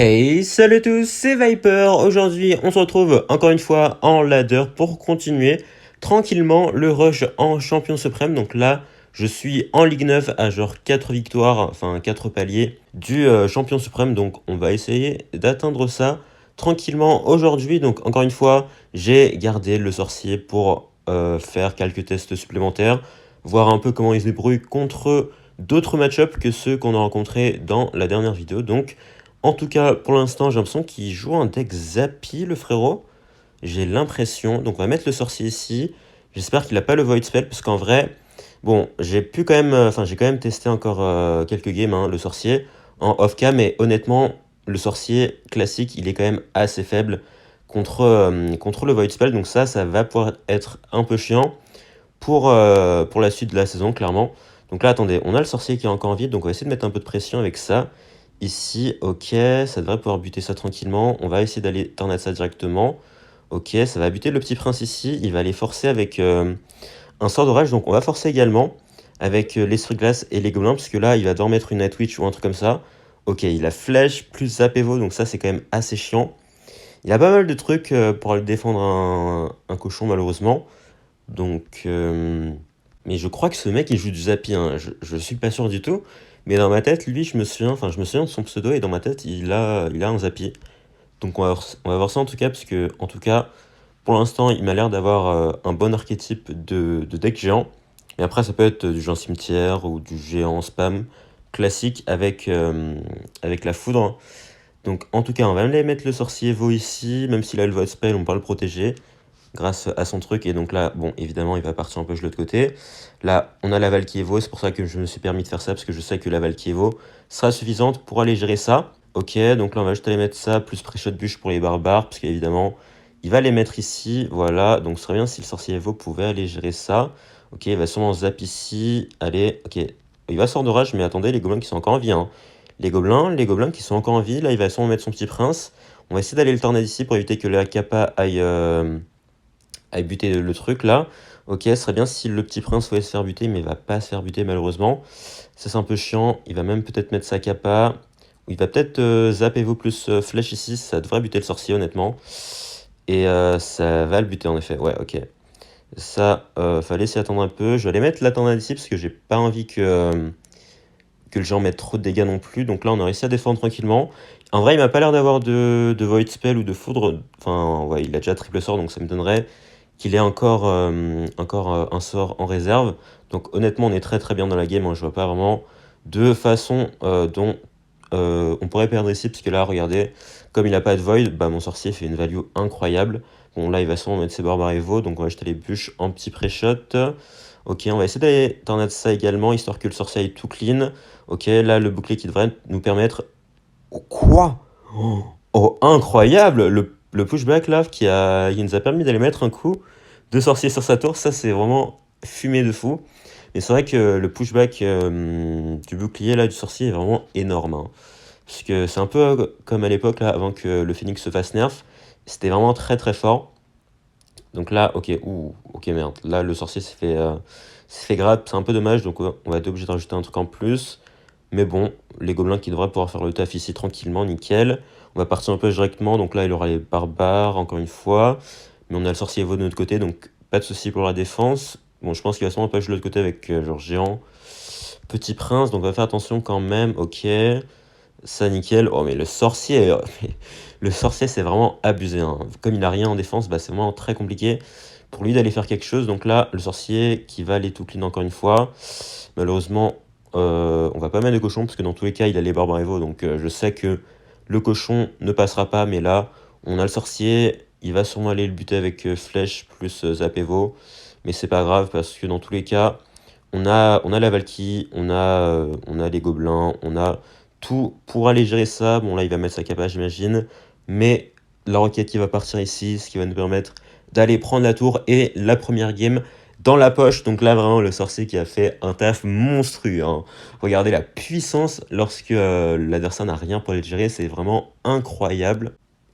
Hey, salut à tous, c'est Viper. Aujourd'hui, on se retrouve encore une fois en ladder pour continuer tranquillement le rush en champion suprême. Donc là, je suis en Ligue 9 à genre 4 victoires, enfin 4 paliers du champion suprême. Donc on va essayer d'atteindre ça tranquillement aujourd'hui. Donc encore une fois, j'ai gardé le sorcier pour faire quelques tests supplémentaires, voir un peu comment il se débrouille contre d'autres match-ups que ceux qu'on a rencontrés dans la dernière vidéo. Donc en tout cas, pour l'instant, j'ai l'impression qu'il joue un deck Zappy, le frérot. J'ai l'impression. Donc, on va mettre le sorcier ici. J'espère qu'il n'a pas le Void Spell, parce qu'en vrai, bon, j'ai pu quand même, j'ai quand même testé encore quelques games, hein, le sorcier, en off-cam, mais honnêtement, le sorcier classique, il est quand même assez faible contre le Void Spell. Donc ça va pouvoir être un peu chiant pour la suite de la saison, clairement. Donc là, attendez, on a le sorcier qui est encore en vie, donc on va essayer de mettre un peu de pression avec ça. Ici, ok, ça devrait pouvoir buter ça tranquillement. On va essayer d'aller tornade ça directement. Ok, ça va buter le petit prince ici. Il va aller forcer avec un sort d'orage. Donc on va forcer également avec l'esprit glace et les gobelins. Parce que là, il va devoir mettre une Night Witch ou un truc comme ça. Ok, il a flèche plus Zapevo. Donc ça, c'est quand même assez chiant. Il a pas mal de trucs pour aller défendre un cochon, malheureusement. Donc, mais je crois que ce mec, il joue du Zappy, hein. Je suis pas sûr du tout. Mais dans ma tête, lui, je me souviens de son pseudo et dans ma tête, il a un Zappy. Donc on va voir ça en tout cas, parce que, en tout cas, pour l'instant, il m'a l'air d'avoir un bon archétype de deck géant. Et après, ça peut être du géant cimetière ou du géant spam classique avec la foudre. Donc en tout cas, on va aller mettre le sorcier Evo ici, même s'il a le void spell, on peut le protéger grâce à son truc. Et donc là, bon, évidemment, il va partir un peu de l'autre côté. Là, on a la Valky Evo, c'est pour ça que je me suis permis de faire ça, parce que je sais que la Valky Evo sera suffisante pour aller gérer ça. Ok, donc là, on va juste aller mettre ça, plus Pré-Shot Bûche pour les barbares, parce qu'évidemment, il va les mettre ici, voilà. Donc ce serait bien si le sorcier Evo pouvait aller gérer ça. Ok, il va sûrement zap ici, allez, ok. Il va sortir d'orage, mais attendez, les gobelins qui sont encore en vie, hein. Les gobelins qui sont encore en vie, là, il va sûrement mettre son petit prince. On va essayer d'aller le tornade ici pour éviter que le Kappa aille buter le truc là. Ok, ce serait bien si le petit prince pouvait se faire buter, mais il va pas se faire buter malheureusement. Ça c'est un peu chiant. Il va même peut-être mettre sa capa. Ou il va peut-être zap Evo plus flèche ici. Ça devrait buter le sorcier honnêtement. Et ça va le buter en effet. Ouais, ok. Ça, fallait s'y attendre un peu. Je vais aller mettre la tornade ici parce que j'ai pas envie que le géant mette trop de dégâts non plus. Donc là, on a réussi à défendre tranquillement. En vrai, il m'a pas l'air d'avoir de Void Spell ou de foudre. Enfin, ouais, il a déjà triple sort, donc ça me donnerait qu'il ait encore un sort en réserve. Donc honnêtement, on est très très bien dans la game, hein. Je vois pas vraiment de façon dont on pourrait perdre ici, parce que là, regardez, comme il n'a pas de Void, bah, mon sorcier fait une value incroyable. Bon, là, il va sûrement mettre ses barbares Evo, donc on va jeter les bûches en petit pré-shot. Ok, on va essayer d'aller tornade ça également, histoire que le sorcier aille tout clean. Ok, là, le bouclier qui devrait nous permettre... Oh, quoi? Oh, incroyable! Le pushback là, il nous a permis d'aller mettre un coup de sorcier sur sa tour, ça c'est vraiment fumé de fou. Mais c'est vrai que le pushback du bouclier là, du sorcier est vraiment énorme, hein. Parce que c'est un peu comme à l'époque là, avant que le Phoenix se fasse nerf. C'était vraiment très très fort. Donc là, ok, ok merde. Là, le sorcier s'est fait grab, c'est un peu dommage, donc on va être obligé de rajouter un truc en plus. Mais bon, les gobelins qui devraient pouvoir faire le taf ici tranquillement, nickel. On va partir un peu directement, donc là il aura les barbares encore une fois. Mais on a le sorcier Evo de notre côté, donc pas de souci pour la défense. Bon, je pense qu'il va sûrement pas jouer de l'autre côté avec genre géant. Petit prince, donc on va faire attention quand même, ok. Ça nickel. Oh mais le sorcier, le sorcier c'est vraiment abusé, hein. Comme il a rien en défense, bah, c'est vraiment très compliqué pour lui d'aller faire quelque chose. Donc là, le sorcier qui va aller tout clean encore une fois. Malheureusement, on va pas mettre de cochon, parce que dans tous les cas, il a les barbares Evo. Donc je sais que le cochon ne passera pas, mais là, on a le sorcier. Il va sûrement aller le buter avec flèche plus zap Evo. Mais c'est pas grave, parce que dans tous les cas, on a la Valkyrie, on a les gobelins, on a tout pour aller gérer ça. Bon, là, il va mettre sa capa, j'imagine. Mais la roquette qui va partir ici, ce qui va nous permettre d'aller prendre la tour et la première game dans la poche. Donc là, vraiment, le sorcier qui a fait un taf monstrueux, hein. Regardez la puissance lorsque l'adversaire n'a rien pour les gérer. C'est vraiment incroyable.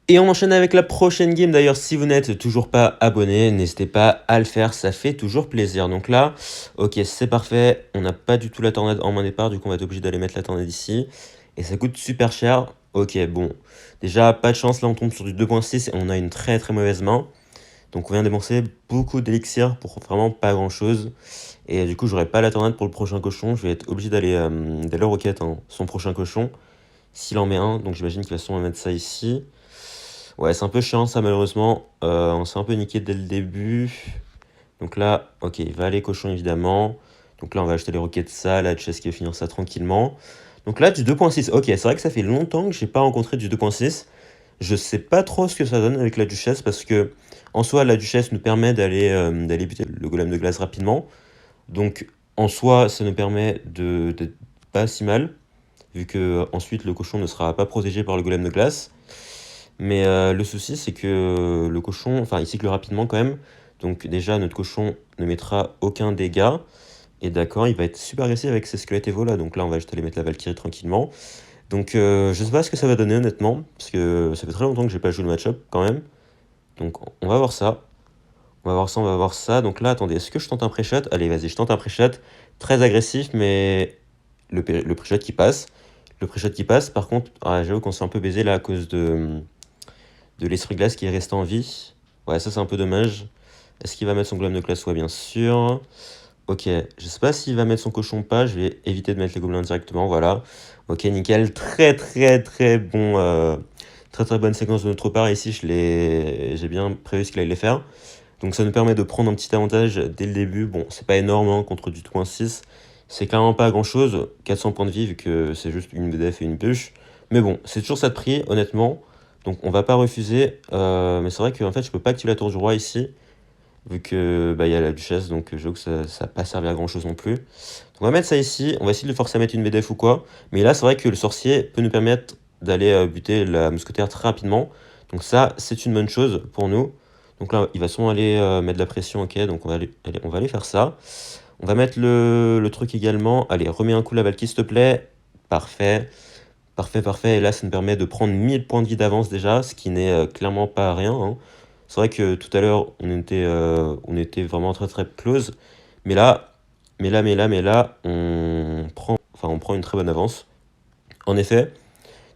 Et on enchaîne avec la prochaine game. D'ailleurs, si vous n'êtes toujours pas abonné, n'hésitez pas à le faire, ça fait toujours plaisir. Donc là, ok, c'est parfait. On n'a pas du tout la tornade en main départ, du coup on va être obligé d'aller mettre la tornade ici. Et ça coûte super cher. Ok, bon. Déjà, pas de chance, là on tombe sur du 2.6 et on a une très très mauvaise main. Donc on vient dépenser beaucoup d'élixir pour vraiment pas grand chose. Et du coup, j'aurai pas la tornade pour le prochain cochon. Je vais être obligé d'aller au roquette, hein, son prochain cochon. S'il en met un, donc j'imagine qu'il va sûrement mettre ça ici. Ouais, c'est un peu chiant ça, malheureusement. On s'est un peu niqué dès le début. Donc là, ok, il va aller cochon évidemment. Donc là, on va acheter les roquettes ça, la chest qui va finir ça tranquillement. Donc là, du 2.6. Ok, c'est vrai que ça fait longtemps que j'ai pas rencontré du 2.6. Je sais pas trop ce que ça donne avec la duchesse parce que en soi, la duchesse nous permet d'aller buter le golem de glace rapidement. Donc en soi, ça nous permet d'être pas si mal, vu que ensuite le cochon ne sera pas protégé par le golem de glace. Mais le souci, c'est que le cochon, enfin, il cycle rapidement quand même. Donc déjà, notre cochon ne mettra aucun dégât. Et d'accord, il va être super agressif avec ses squelettes Evo là. Donc là, on va juste aller mettre la Valkyrie tranquillement. Donc je sais pas ce que ça va donner honnêtement. Parce que ça fait très longtemps que j'ai pas joué le match-up quand même. Donc on va voir ça. On va voir ça, on va voir ça. Donc là, attendez, est-ce que je tente un pré-shot? Allez, vas-y, je tente un pré-shot. Très agressif, mais le pré-shot qui passe. Le pré-shot qui passe. Par contre, j'avoue qu'on s'est un peu baisé là à cause de l'esprit glace qui est resté en vie. Ouais, ça c'est un peu dommage. Est-ce qu'il va mettre son golem de glace? Ouais, bien sûr. Ok, je sais pas s'il va mettre son cochon ou pas. Je vais éviter de mettre les gobelins directement, voilà. Ok, nickel. Très très très bon. Très très bonne séquence de notre part. Ici, j'ai bien prévu ce qu'il allait faire. Donc ça nous permet de prendre un petit avantage dès le début. Bon, c'est pas énorme hein, contre du 2.6. C'est clairement pas grand chose. 400 points de vie vu que c'est juste une BDF et une bûche. Mais bon, c'est toujours ça de prix, honnêtement. Donc on va pas refuser. Mais c'est vrai que en fait, je peux pas activer la tour du roi ici. Vu que bah, y a la duchesse, donc je vois que ça va pas servir à grand chose non plus. Donc on va mettre ça ici. On va essayer de le forcer à mettre une BDF ou quoi. Mais là, c'est vrai que le sorcier peut nous permettre d'aller buter la mousquetaire très rapidement. Donc ça, c'est une bonne chose pour nous. Donc là, il va sûrement aller mettre de la pression, ok. Donc on va aller faire ça. On va mettre le truc également. Allez, remets un coup la Valkyrie, s'il te plaît. Parfait. Parfait, parfait. Et là, ça nous permet de prendre 1000 points de vie d'avance déjà, ce qui n'est clairement pas rien, hein. C'est vrai que tout à l'heure, on était vraiment très très close. Mais là, on prend une très bonne avance. En effet.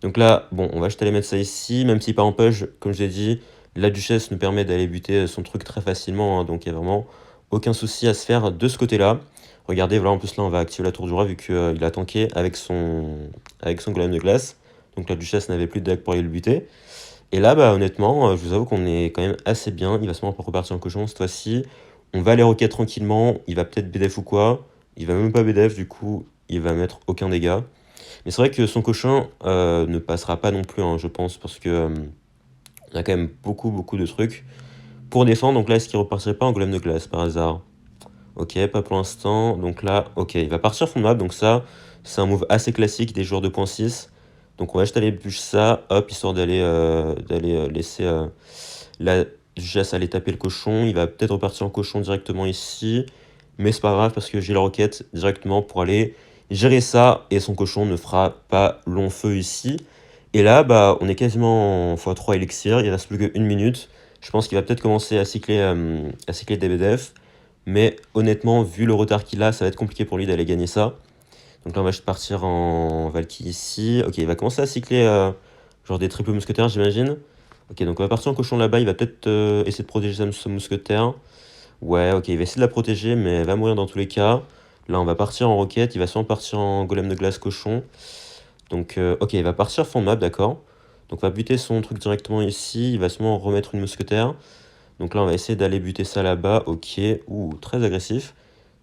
Donc là, bon, on va juste aller mettre ça ici. Même si pas en push, comme je l'ai dit, la duchesse nous permet d'aller buter son truc très facilement, hein. Donc il n'y a vraiment aucun souci à se faire de ce côté-là. Regardez, voilà, en plus là, on va activer la tour du roi vu qu'il a tanké avec son golem de glace. Donc la duchesse n'avait plus de deck pour aller le buter. Et là, bah, honnêtement, je vous avoue qu'on est quand même assez bien. Il va sûrement pas repartir en cochon cette fois-ci. On va aller roquette tranquillement. Il va peut-être BDF ou quoi. Il va même pas BDF, du coup, il va mettre aucun dégât. Mais c'est vrai que son cochon ne passera pas non plus, hein, je pense, parce que on a quand même beaucoup de trucs pour défendre. Donc là, est-ce qu'il repartirait pas en golem de glace par hasard? Ok, pas pour l'instant. Donc là, ok, il va partir fond de map. Donc ça, c'est un move assez classique des joueurs de 2.6. Donc on va juste aller bûcher ça, hop, histoire d'aller laisser la duchesse aller taper le cochon. Il va peut-être repartir en cochon directement ici. Mais c'est pas grave parce que j'ai la roquette directement pour aller gérer ça. Et son cochon ne fera pas long feu ici. Et là, bah, on est quasiment en x3 élixir. Il reste plus qu'une minute. Je pense qu'il va peut-être commencer à cycler des BDF. Mais honnêtement, vu le retard qu'il a, ça va être compliqué pour lui d'aller gagner ça. Donc là, on va juste partir en Valkyrie ici. Ok, il va commencer à cycler genre des triples mousquetaires, j'imagine. Ok, donc on va partir en cochon là-bas. Il va peut-être essayer de protéger son mousquetaire. Ouais, ok, il va essayer de la protéger, mais elle va mourir dans tous les cas. Là, on va partir en roquette. Il va sûrement partir en golem de glace cochon. Donc, ok, il va partir fond de map, d'accord. Donc, on va buter son truc directement ici. Il va sûrement remettre une mousquetaire. Donc là, on va essayer d'aller buter ça là-bas. Ok, ouh, très agressif.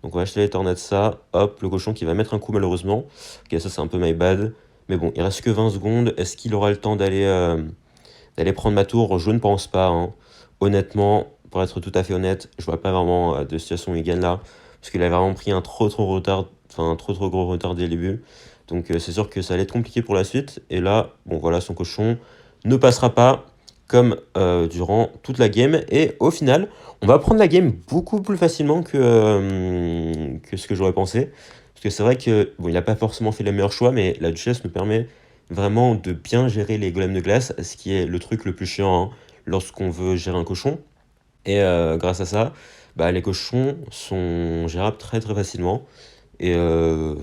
Donc on va acheter les tornades ça. Hop, le cochon qui va mettre un coup malheureusement. Ok, ça c'est un peu my bad. Mais bon, il reste que 20 secondes. Est-ce qu'il aura le temps d'aller prendre ma tour? Je ne pense pas, hein. Honnêtement, pour être tout à fait honnête, je vois pas vraiment de situation où il gagne là. Parce qu'il a vraiment pris un trop retard. Enfin, un trop gros retard dès le début. Donc c'est sûr que ça allait être compliqué pour la suite. Et là, bon voilà, son cochon ne passera pas comme durant toute la game. Et au final, on va prendre la game beaucoup plus facilement que ce que j'aurais pensé. Parce que c'est vrai que bon, il n'a pas forcément fait les meilleurs choix, mais la duchesse nous permet vraiment de bien gérer les golems de glace, ce qui est le truc le plus chiant hein, lorsqu'on veut gérer un cochon. Et grâce à ça, bah, les cochons sont gérables très facilement. Et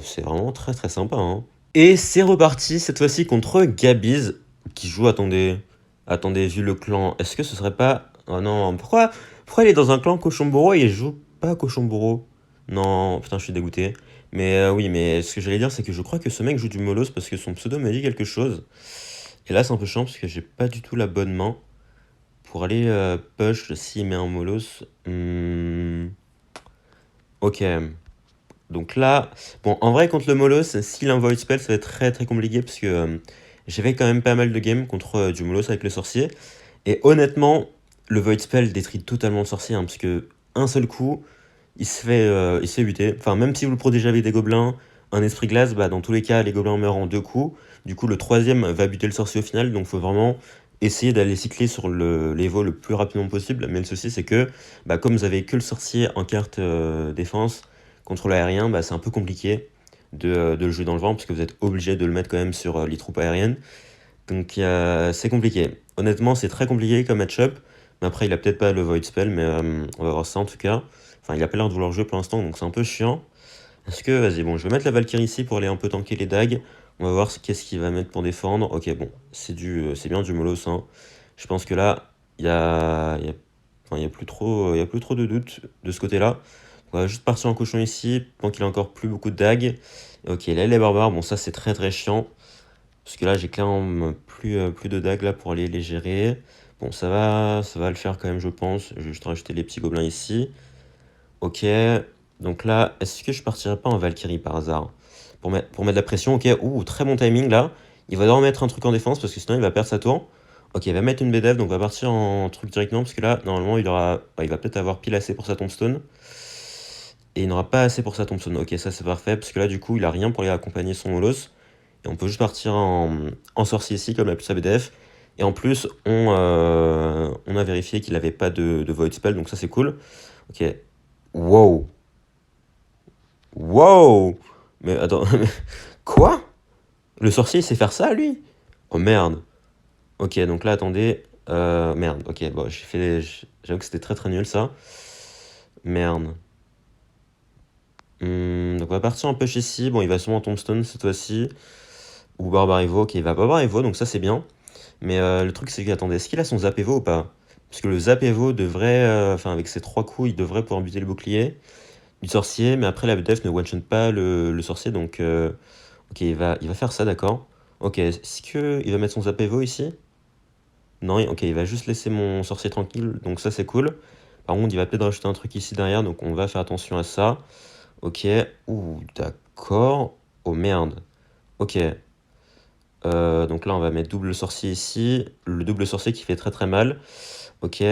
c'est vraiment très sympa, hein. Et c'est reparti, cette fois-ci contre Gabiz. Qui joue, attendez. Attendez, vu le clan, est-ce que ce serait pas... Oh non, pourquoi il est dans un clan Cochon-Bourreau et il joue pas Cochon-Bourreau? Non, putain, je suis dégoûté. Mais oui, mais ce que j'allais dire, c'est que je crois que ce mec joue du Molos parce que son pseudo m'a dit quelque chose. Et là, c'est un peu chiant parce que j'ai pas du tout la bonne main pour aller push s'il met un Molos. Ok. Donc là, bon, en vrai, contre le Molos, s'il a un Void Spell, ça va être très très compliqué parce que j'avais quand même pas mal de games contre du Molos avec le sorcier. Et honnêtement, le Void Spell détruit totalement le sorcier, hein, parce que un seul coup, il se fait buter. Enfin, même si vous le protégez avec des gobelins, un esprit glace, bah, dans tous les cas, les gobelins meurent en deux coups. Du coup, le troisième va buter le sorcier au final, donc faut vraiment essayer d'aller cycler sur l'Evo le plus rapidement possible. Mais le souci, c'est que, bah, comme vous avez que le sorcier en carte défense, contrôle aérien, bah, c'est un peu compliqué de le jouer dans le vent, parce que vous êtes obligé de le mettre quand même sur les troupes aériennes. Donc c'est compliqué. Honnêtement, c'est très compliqué comme match-up. Mais après, il a peut-être pas le Void Spell, mais on va voir ça en tout cas. Enfin, il a pas l'air de vouloir jouer pour l'instant, donc c'est un peu chiant. Est-ce que, vas-y, bon, je vais mettre la Valkyrie ici pour aller un peu tanker les dagues. On va voir qu'est-ce qu'il va mettre pour défendre. Ok, bon, c'est bien du Molos, hein. Je pense que là, enfin, il y a plus trop de doutes de ce côté-là. On va juste partir en cochon ici, tant qu'il a encore plus beaucoup de dagues. Ok, là, les barbares, bon, ça c'est très très chiant. Parce que là, j'ai clairement plus de dagues là pour aller les gérer. Bon, ça va le faire quand même, je pense. Je vais juste rajouter les petits gobelins ici. Ok. Donc là, est-ce que je partirais pas en Valkyrie par hasard? Pour mettre la pression, ok. Ouh, très bon timing là. Il va devoir mettre un truc en défense parce que sinon il va perdre sa tour. Ok, il va mettre une BDF, donc on va partir en truc directement parce que là, normalement, il va peut-être avoir pile assez pour sa tombstone. Et il n'aura pas assez pour sa tombstone. Ok, ça c'est parfait parce que là, du coup, il a rien pour aller accompagner son holos. Et on peut juste partir en sorcier ici, comme la plus sa BDF. Et en plus, on a vérifié qu'il n'avait pas de Void Spell, donc ça c'est cool. Ok. Wow. Wow. Mais attends, quoi? Le sorcier il sait faire ça, lui? Oh merde. Ok, donc là, attendez. Merde, ok, bon, j'avoue que c'était très très nul ça. Merde. Donc on va partir en push ici. Bon, il va sûrement tombstone cette fois-ci. Ou Barbarivo, ok, il va pas Barbarivo, donc ça c'est bien. Mais le truc, c'est que, attendez, est-ce qu'il a son Zap Evo ou pas? Parce que le Zap Evo devrait, enfin, avec ses 3 coups, il devrait pouvoir buter le bouclier du sorcier, mais après, la def ne one-shot pas le sorcier, donc ok, il va faire ça, d'accord. Ok, est-ce qu'il va mettre son Zap Evo ici? Non, ok, il va juste laisser mon sorcier tranquille, donc ça c'est cool. Par contre, il va peut-être rajouter un truc ici derrière, donc on va faire attention à ça. Ok, ouh, d'accord. Oh merde. Ok, donc là, on va mettre double sorcier ici. Le double sorcier qui fait très très mal. Ok,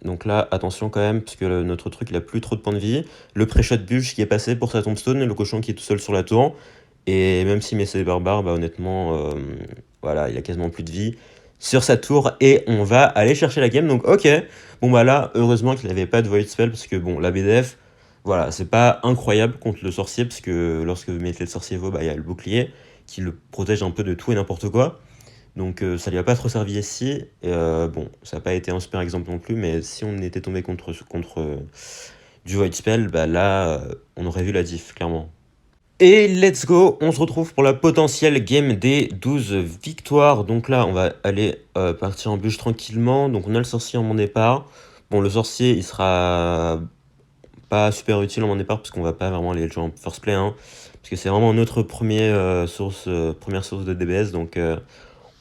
donc là, attention quand même, parce que notre truc, il a plus trop de points de vie. Le pré-shot bûche qui est passé pour sa tombstone, le cochon qui est tout seul sur la tour. Et même s'il met ses barbares, bah honnêtement, voilà, il a quasiment plus de vie sur sa tour. Et on va aller chercher la game. Donc ok, bon bah là, heureusement qu'il n'avait pas de Void Spell, parce que bon, la BDF, voilà, c'est pas incroyable contre le sorcier, parce que lorsque vous mettez le sorcier Vo, bah il y a le bouclier qui le protège un peu de tout et n'importe quoi. Donc ça lui a pas trop servi ici. Et, bon, ça n'a pas été un super exemple non plus, mais si on était tombé contre du Void Spell, bah là, on aurait vu la diff, clairement. Et let's go, on se retrouve pour la potentielle game des 12 victoires. Donc là, on va aller partir en bûche tranquillement. Donc on a le sorcier en mon départ. Bon, le sorcier, il sera pas super utile en mon départ, parce qu'on va pas vraiment aller le jouer en first play, hein, parce que c'est vraiment notre première source de DBS, donc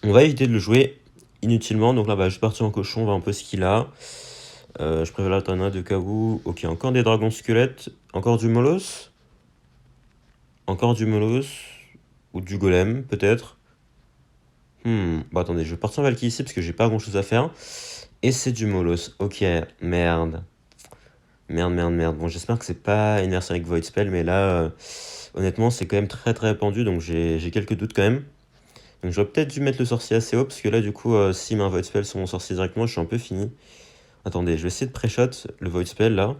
on va éviter de le jouer inutilement. Donc là, bah, je vais partir en cochon, on va un peu ce qu'il a. Je préfère la Tana de Kawu. Ok, encore des dragons squelettes. Encore du Molos. Encore du Molos. Ou du Golem, peut-être. Bah attendez, je vais partir en Valkyrie ici parce que j'ai pas grand chose à faire. Et c'est du Molos. Ok, merde. Merde, merde, merde. Bon, j'espère que c'est pas une version avec Void Spell, mais là, honnêtement, c'est quand même très très répandu, donc j'ai quelques doutes quand même. Donc j'aurais peut-être dû mettre le sorcier assez haut, parce que là, du coup, s'il met un Void Spell sur mon sorcier directement, je suis un peu fini. Attendez, je vais essayer de pré-shot le Void Spell, là.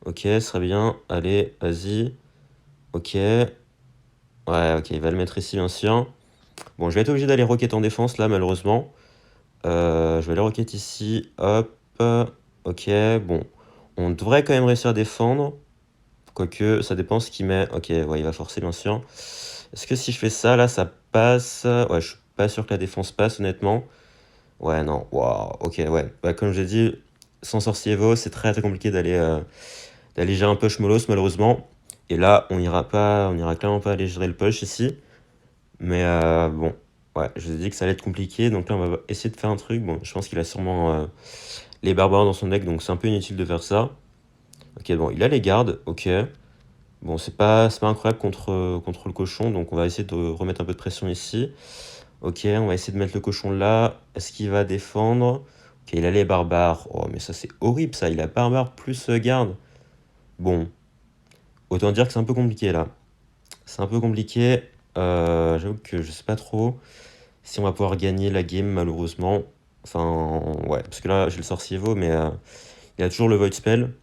Ok, ce serait bien. Allez, vas-y. Ok. Ouais, ok, il va le mettre ici, bien sûr. Bon, je vais être obligé d'aller rocket en défense, là, malheureusement. Je vais aller rocket ici, hop. Ok, bon. On devrait quand même réussir à défendre. Quoique, ça dépend ce qu'il met. Ok, ouais, il va forcer, bien sûr. Est-ce que si je fais ça, là, ça passe? Ouais, je suis pas sûr que la défense passe, honnêtement. Ouais, non, waouh, ok, ouais. Bah, comme j'ai dit, sans sorcier Evo, c'est très très compliqué d'aller gérer un push Molos, malheureusement. Et là, on ira clairement pas aller gérer le push ici. Mais bon, ouais, je vous ai dit que ça allait être compliqué. Donc là, on va essayer de faire un truc. Bon, je pense qu'il a sûrement les barbares dans son deck, donc c'est un peu inutile de faire ça. Ok, bon, il a les gardes, ok. Bon, c'est pas incroyable contre le cochon, donc on va essayer de remettre un peu de pression ici. Ok, on va essayer de mettre le cochon là. Est-ce qu'il va défendre? Ok, il a les barbares. Oh, mais ça, c'est horrible, ça. Il a barbare plus garde. Bon, autant dire que c'est un peu compliqué, là. C'est un peu compliqué. J'avoue que je sais pas trop si on va pouvoir gagner la game, malheureusement. Enfin, ouais, parce que là, j'ai le sorcier Evo, mais il a toujours le Void Spell.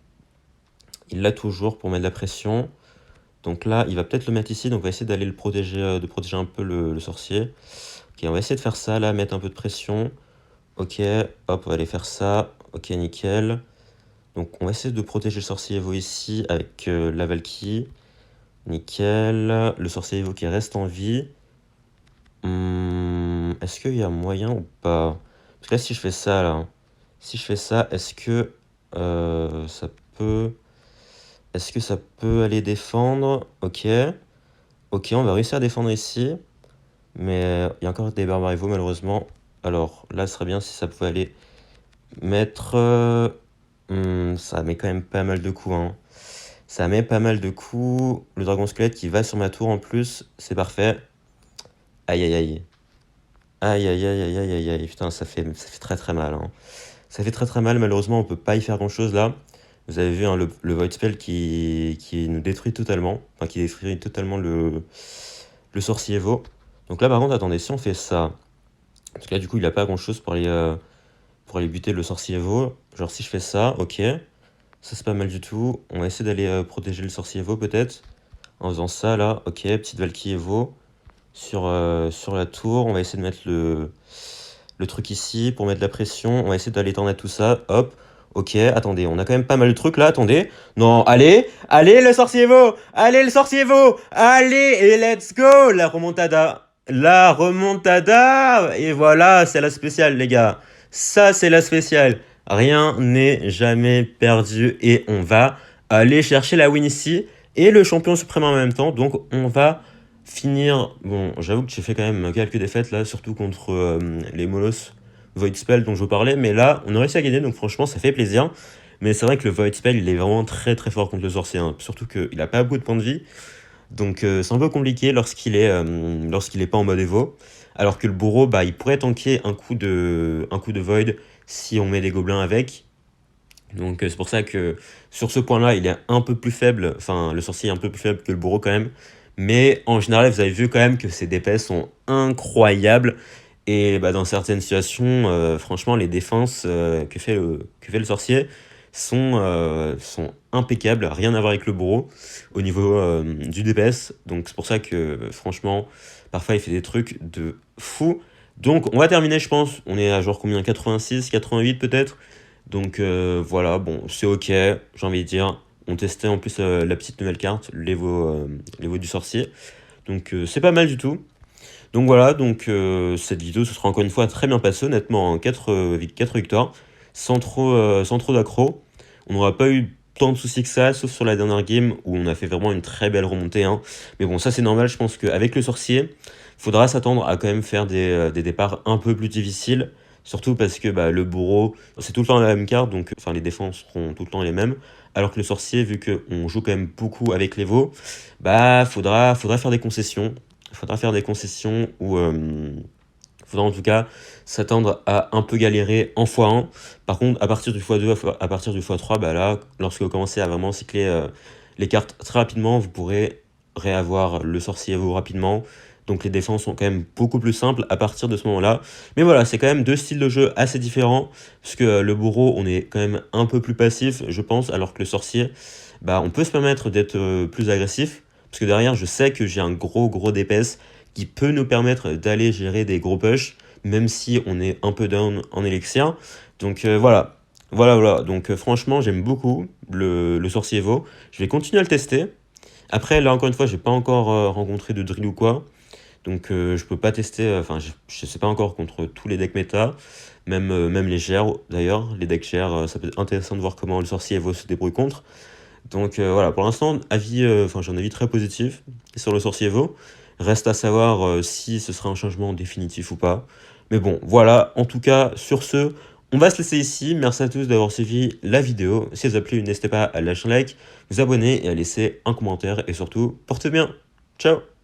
Il l'a toujours pour mettre de la pression. Donc là, il va peut-être le mettre ici, donc on va essayer d'aller le protéger, de protéger un peu le sorcier. Ok, on va essayer de faire ça, là, mettre un peu de pression. Ok, hop, on va aller faire ça. Ok, nickel. Donc on va essayer de protéger le sorcier Evo ici avec la Valkyrie. Nickel. Le sorcier Evo qui reste en vie. Est-ce qu'il y a moyen ou pas? Parce que là, si je fais ça, là, si je fais ça, est-ce que ça peut... Est-ce que ça peut aller défendre? Ok. Ok, on va réussir à défendre ici. Mais il y a encore des barbares Evo, malheureusement. Alors là, ce serait bien si ça pouvait aller mettre... ça met quand même pas mal de coups, hein. Ça met pas mal de coups. Le dragon squelette qui va sur ma tour en plus, c'est parfait. Aïe aïe aïe. Aïe aïe aïe aïe aïe aïe aïe. Putain, ça fait très très mal, hein. Ça fait très très mal, malheureusement on peut pas y faire grand chose là. Vous avez vu hein, le Void Spell qui nous détruit totalement. Enfin qui détruit totalement le sorcier Evo. Donc là par contre attendez, si on fait ça. Parce que là du coup il a pas grand chose pour aller buter le sorcier Evo. Genre si je fais ça, ok. Ça c'est pas mal du tout. On va essayer d'aller protéger le sorcier Evo peut-être. En faisant ça là, ok, petite Valkyrie Evo sur la tour. On va essayer de mettre le truc ici pour mettre de la pression. On va essayer d'aller tornade tout ça. Hop. Ok, attendez, on a quand même pas mal de trucs là, attendez. Non, allez, allez le sorcier Evo. Allez le sorcier Evo. Allez et let's go. La remontada. La remontada. Et voilà, c'est la spéciale les gars. Ça c'est la spéciale. Rien n'est jamais perdu et on va aller chercher la win ici et le champion suprême en même temps. Donc on va finir. Bon, j'avoue que j'ai fait quand même quelques défaites là, surtout contre les Molos Void Spell dont je vous parlais. Mais là, on a réussi à gagner, donc franchement, ça fait plaisir. Mais c'est vrai que le Void Spell, il est vraiment très très fort contre le sorcier. Hein. Surtout qu'il a pas beaucoup de points de vie. Donc c'est un peu compliqué lorsqu'il est pas en mode Evo. Alors que le bourreau, bah, il pourrait tanker un coup de Void si on met des gobelins avec. Donc c'est pour ça que sur ce point-là, il est un peu plus faible, enfin le sorcier est un peu plus faible que le bourreau quand même. Mais en général, vous avez vu quand même que ses DPS sont incroyables. Et bah, dans certaines situations, franchement, les défenses que fait le sorcier sont impeccables, rien à voir avec le bourreau au niveau du DPS. Donc c'est pour ça que franchement, parfois il fait des trucs de fou. Donc on va terminer, je pense. On est à genre combien? 86, 88 peut-être. Donc voilà, bon, c'est ok, j'ai envie de dire. On testait en plus la petite nouvelle carte, l'Evo du sorcier. Donc c'est pas mal du tout. Donc voilà, donc cette vidéo ce sera encore une fois très bien passée, honnêtement, en 4 victoires, sans trop d'accro. On n'aura pas eu tant de soucis que ça, sauf sur la dernière game où on a fait vraiment une très belle remontée. Hein. Mais bon, ça c'est normal, je pense qu'avec le sorcier, faudra s'attendre à quand même faire des départs un peu plus difficiles. Surtout parce que bah, le bourreau, c'est tout le temps la même carte, donc enfin, les défenses seront tout le temps les mêmes. Alors que le sorcier, vu qu'on joue quand même beaucoup avec l'Evo, bah faudra faire des concessions. Faudra faire des concessions ou faudra en tout cas s'attendre à un peu galérer en x1. Par contre, à partir du x2, à partir du x3, bah là, lorsque vous commencez à vraiment cycler les cartes très rapidement, vous pourrez réavoir le sorcier Evo rapidement. Donc les défenses sont quand même beaucoup plus simples à partir de ce moment-là. Mais voilà, c'est quand même deux styles de jeu assez différents. Parce que le bourreau, on est quand même un peu plus passif, je pense, alors que le sorcier, bah, on peut se permettre d'être plus agressif. Parce que derrière, je sais que j'ai un gros DPS qui peut nous permettre d'aller gérer des gros push, même si on est un peu down en élixir. Donc voilà. Voilà. Donc franchement, j'aime beaucoup le sorcier Evo. Je vais continuer à le tester. Après, là, encore une fois, j'ai pas encore rencontré de drill ou quoi. Donc je peux pas tester, enfin je sais pas encore contre tous les decks méta, même les chers d'ailleurs, les decks chers, ça peut être intéressant de voir comment le sorcier Evo se débrouille contre. Donc voilà, pour l'instant, j'ai un avis très positif sur le sorcier Evo. Reste à savoir si ce sera un changement définitif ou pas. Mais bon, voilà, en tout cas, sur ce, on va se laisser ici. Merci à tous d'avoir suivi la vidéo. Si elle vous a plu, n'hésitez pas à lâcher un like, vous abonner et à laisser un commentaire. Et surtout, portez bien. Ciao!